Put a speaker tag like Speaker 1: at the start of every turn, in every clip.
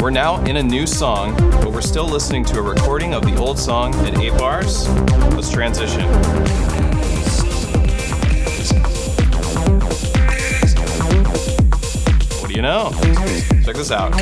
Speaker 1: We're now in a new song, but we're still listening to a recording of the old song at 8 bars. Let's transition. What do you know? Check this out.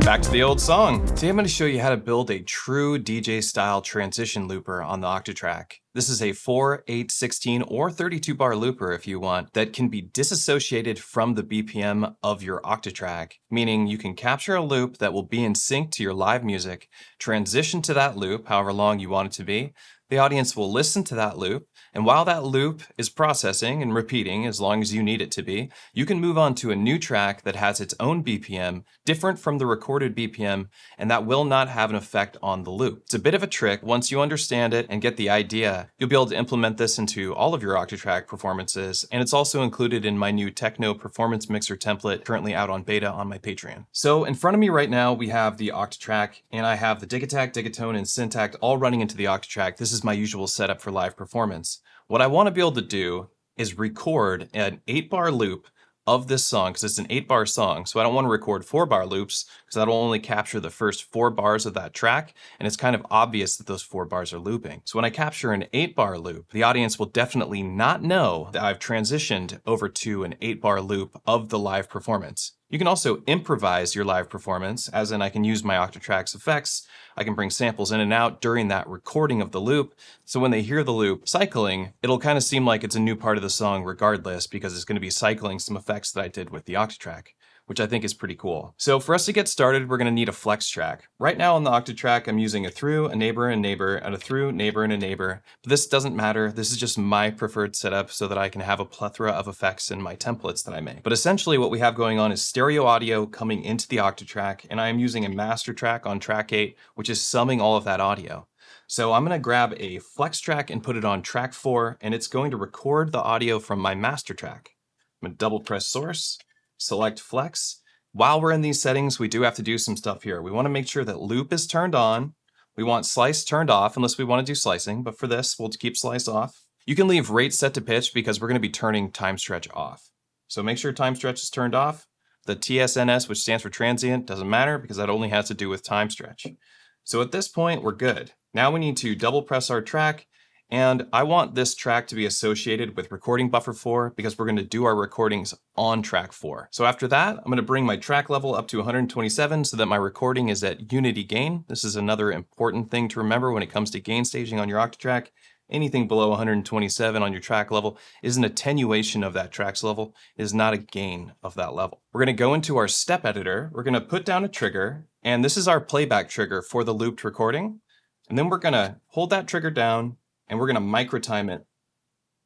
Speaker 1: Back to the old song. Today I'm going to show you how to build a true DJ style transition looper on the Octatrack. This is a 4, 8, 16, or 32 bar looper if you want, that can be disassociated from the BPM of your Octatrack, meaning you can capture a loop that will be in sync to your live music, transition to that loop however long you want it to be. The audience will listen to that loop, and while that loop is processing and repeating as long as you need it to be, you can move on to a new track that has its own BPM, different from the recorded BPM, and that will not have an effect on the loop. It's a bit of a trick. Once you understand it and get the idea, you'll be able to implement this into all of your Octatrack performances, and it's also included in my new techno performance mixer template currently out on beta on my Patreon. So in front of me right now, we have the Octatrack, and I have the Digattack, Digatone, and Syntact all running into the Octatrack. This is my usual setup for live performance. What I want to be able to do is record an 8-bar loop of this song, because it's an 8-bar song. So I don't want to record 4-bar loops, because that'll only capture the first 4 bars of that track, and it's kind of obvious that those 4 bars are looping. So when I capture an 8-bar loop, the audience will definitely not know that I've transitioned over to an 8-bar loop of the live performance. You can also improvise your live performance, as in I can use my Octatrack's effects. I can bring samples in and out during that recording of the loop. So when they hear the loop cycling, it'll kind of seem like it's a new part of the song regardless, because it's going to be cycling some effects that I did with the Octatrack, which I think is pretty cool. So for us to get started, we're going to need a flex track. Right now on the Octatrack, I'm using a through, a neighbor, and neighbor, and a through, neighbor, and a neighbor. But this doesn't matter. This is just my preferred setup so that I can have a plethora of effects in my templates that I make. But essentially what we have going on is stereo audio coming into the Octatrack, and I am using a master track on track 8, which is summing all of that audio. So I'm going to grab a flex track and put it on track 4, and it's going to record the audio from my master track. I'm going to double press source, select flex. While we're in these settings, we do have to do some stuff here. We want to make sure that loop is turned on. We want slice turned off, unless we want to do slicing, but for this, we'll keep slice off. You can leave rate set to pitch because we're going to be turning timestretch off. So make sure timestretch is turned off. The TSNS, which stands for transient, doesn't matter because that only has to do with timestretch. So at this point, we're good. Now we need to double press our track. And I want this track to be associated with recording buffer 4 because we're going to do our recordings on track 4. So after that, I'm going to bring my track level up to 127 so that my recording is at unity gain. This is another important thing to remember when it comes to gain staging on your Octatrack. Anything below 127 on your track level is an attenuation of that track's level. It is not a gain of that level. We're going to go into our step editor. We're going to put down a trigger, and this is our playback trigger for the looped recording. And then we're going to hold that trigger down, and we're going to microtime it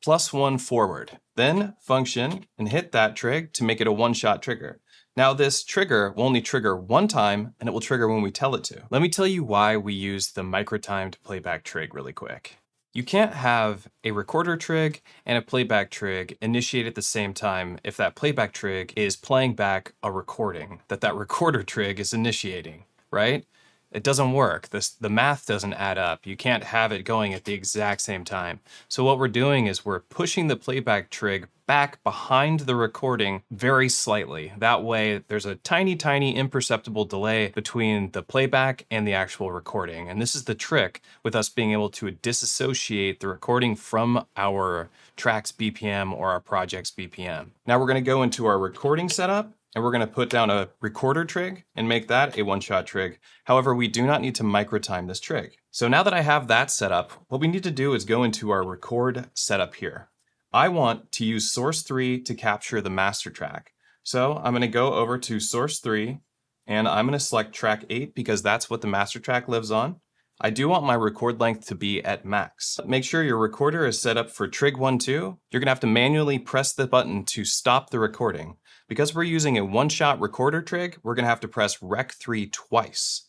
Speaker 1: +1 forward. Then function and hit that trig to make it a one-shot trigger. Now this trigger will only trigger one time, and it will trigger when we tell it to. Let me tell you why we use the microtimed playback trig really quick. You can't have a recorder trig and a playback trig initiate at the same time if that playback trig is playing back a recording that recorder trig is initiating, right? It doesn't work. The math doesn't add up. You can't have it going at the exact same time. So what we're doing is we're pushing the playback trig back behind the recording very slightly. That way there's a tiny, tiny imperceptible delay between the playback and the actual recording. And this is the trick with us being able to disassociate the recording from our track's BPM or our project's BPM. Now we're going to go into our recording setup, and we're going to put down a recorder trig and make that a one-shot trig. However, we do not need to microtime this trig. So now that I have that set up, what we need to do is go into our record setup here. I want to use source 3 to capture the master track. So I'm going to go over to source 3, and I'm going to select track 8 because that's what the master track lives on. I do want my record length to be at max. Make sure your recorder is set up for trig 1, 2. You're going to have to manually press the button to stop the recording. Because we're using a one-shot recorder trig, we're going to have to press rec 3 twice.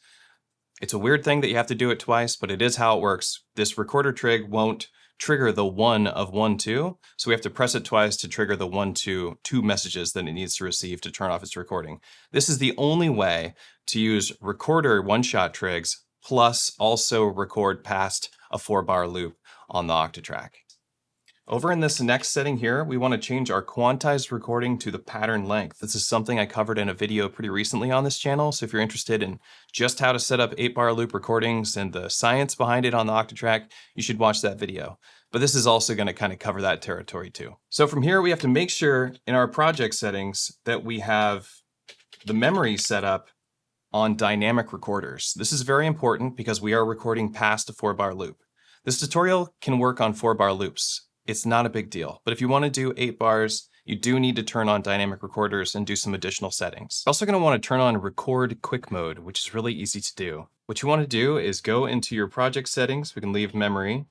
Speaker 1: It's a weird thing that you have to do it twice, but it is how it works. This recorder trig won't trigger the 1 of 1, 2, so we have to press it twice to trigger the 1, 2 messages that it needs to receive to turn off its recording. This is the only way to use recorder one-shot trigs plus also record past a 4-bar loop on the Octatrack. Over in this next setting here, we want to change our quantized recording to the pattern length. This is something I covered in a video pretty recently on this channel, so if you're interested in just how to set up 8-bar loop recordings and the science behind it on the Octatrack, you should watch that video. But this is also going to kind of cover that territory too. So from here, we have to make sure in our project settings that we have the memory set up on dynamic recorders. This is very important because we are recording past a 4-bar loop. This tutorial can work on 4-bar loops. It's not a big deal, but if you want to do 8 bars, you do need to turn on dynamic recorders and do some additional settings. You're also going to want to turn on record quick mode, which is really easy to do. What you want to do is go into your project settings. We can leave memory,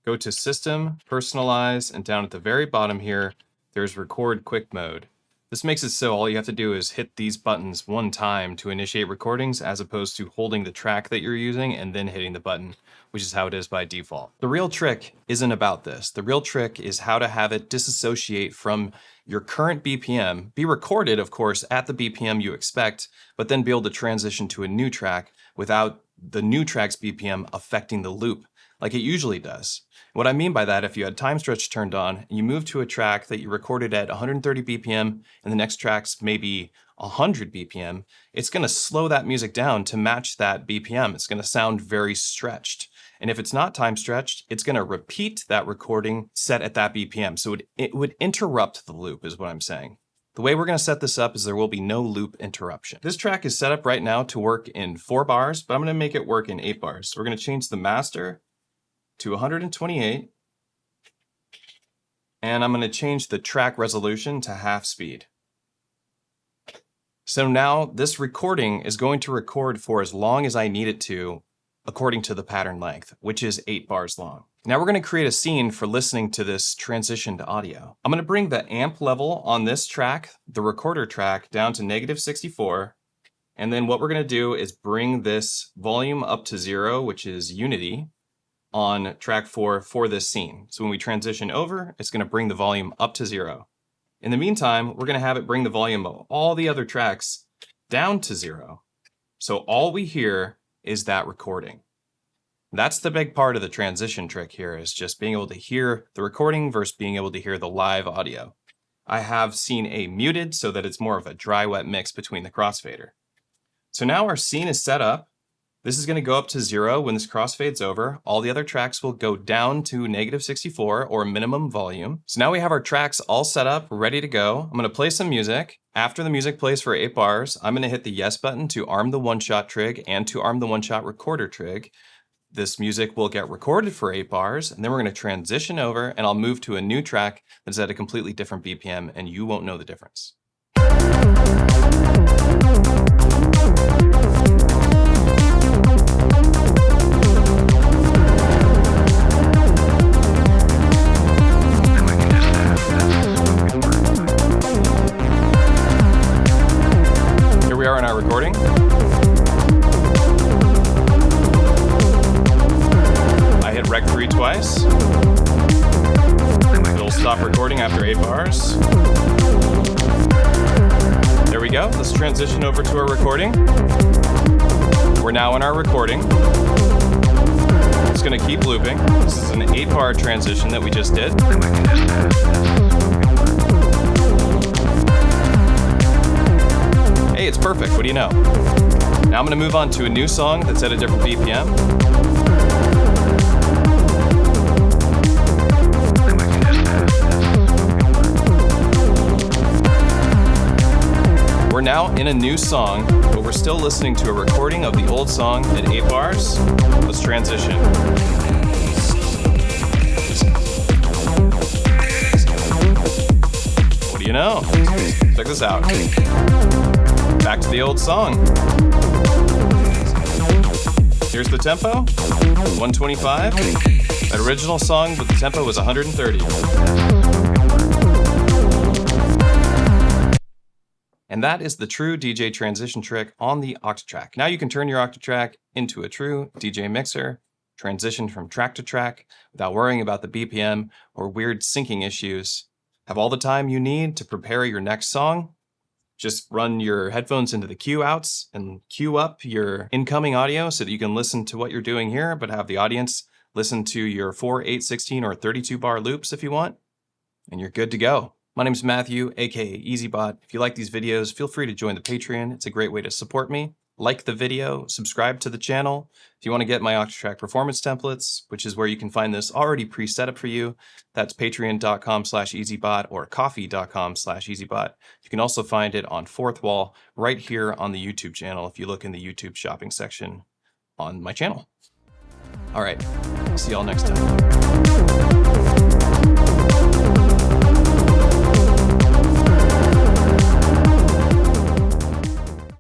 Speaker 1: go to system, personalize, and down at the very bottom here, there's record quick mode. This makes it so all you have to do is hit these buttons one time to initiate recordings, as opposed to holding the track that you're using and then hitting the button, which is how it is by default. The real trick isn't about this. The real trick is how to have it disassociate from your current BPM, be recorded, of course, at the BPM you expect, but then be able to transition to a new track without the new track's BPM affecting the loop, like it usually does. What I mean by that, if you had timestretch turned on, and you move to a track that you recorded at 130 BPM, and the next track's maybe 100 BPM, it's going to slow that music down to match that BPM. It's going to sound very stretched. And if it's not time stretched, it's going to repeat that recording set at that BPM. So it would interrupt the loop, is what I'm saying. The way we're going to set this up is there will be no loop interruption. This track is set up right now to work in 4 bars, but I'm going to make it work in 8 bars. So we're going to change the master to 128, and I'm going to change the track resolution to half speed. So now this recording is going to record for as long as I need it to, according to the pattern length, which is 8 bars long. Now we're going to create a scene for listening to this transitioned audio. I'm going to bring the amp level on this track, the recorder track, down to -64. And then what we're going to do is bring this volume up to 0, which is unity, on track 4 for this scene. So when we transition over, it's going to bring the volume up to 0. In the meantime, we're going to have it bring the volume of all the other tracks down to 0. So all we hear is that recording. That's the big part of the transition trick here, is just being able to hear the recording versus being able to hear the live audio. I have seen a muted so that it's more of a dry-wet mix between the crossfader. So now our scene is set up. This is going to go up to 0 when this crossfade's over. All the other tracks will go down to -64 or minimum volume. So now we have our tracks all set up, ready to go. I'm going to play some music. After the music plays for 8 bars, I'm going to hit the yes button to arm the one-shot trig and to arm the one-shot recorder trig. This music will get recorded for 8 bars, and then we're going to transition over, and I'll move to a new track that's at a completely different BPM, and you won't know the difference. Here we are in our recording. I hit rec 3 twice. It'll stop recording after 8 bars. There we go. Let's transition over to our recording. We're now in our recording. It's going to keep looping. This is an 8-bar transition that we just did. Hey, it's perfect. What do you know? Now I'm going to move on to a new song that's at a different BPM. We're now in a new song, but we're still listening to a recording of the old song at 8 bars. Let's transition. What do you know? Check this out. Back to the old song. Here's the tempo, 125. That original song, but the tempo was 130. And that is the true DJ transition trick on the Octatrack. Now you can turn your Octatrack into a true DJ mixer, transition from track to track without worrying about the BPM or weird syncing issues. Have all the time you need to prepare your next song. Just run your headphones into the cue outs and cue up your incoming audio so that you can listen to what you're doing here, but have the audience listen to your 4, 8, 16, or 32 bar loops if you want, and you're good to go. My name is Matthew, aka EZBOT. If you like these videos, feel free to join the Patreon. It's a great way to support me. Like the video, subscribe to the channel. If you want to get my Octatrack performance templates, which is where you can find this already pre-set up for you, that's patreon.com/EZBOT or coffee.com/EZBOT. You can also find it on Fourth Wall right here on the YouTube channel if you look in the YouTube shopping section on my channel. All right, see y'all next time.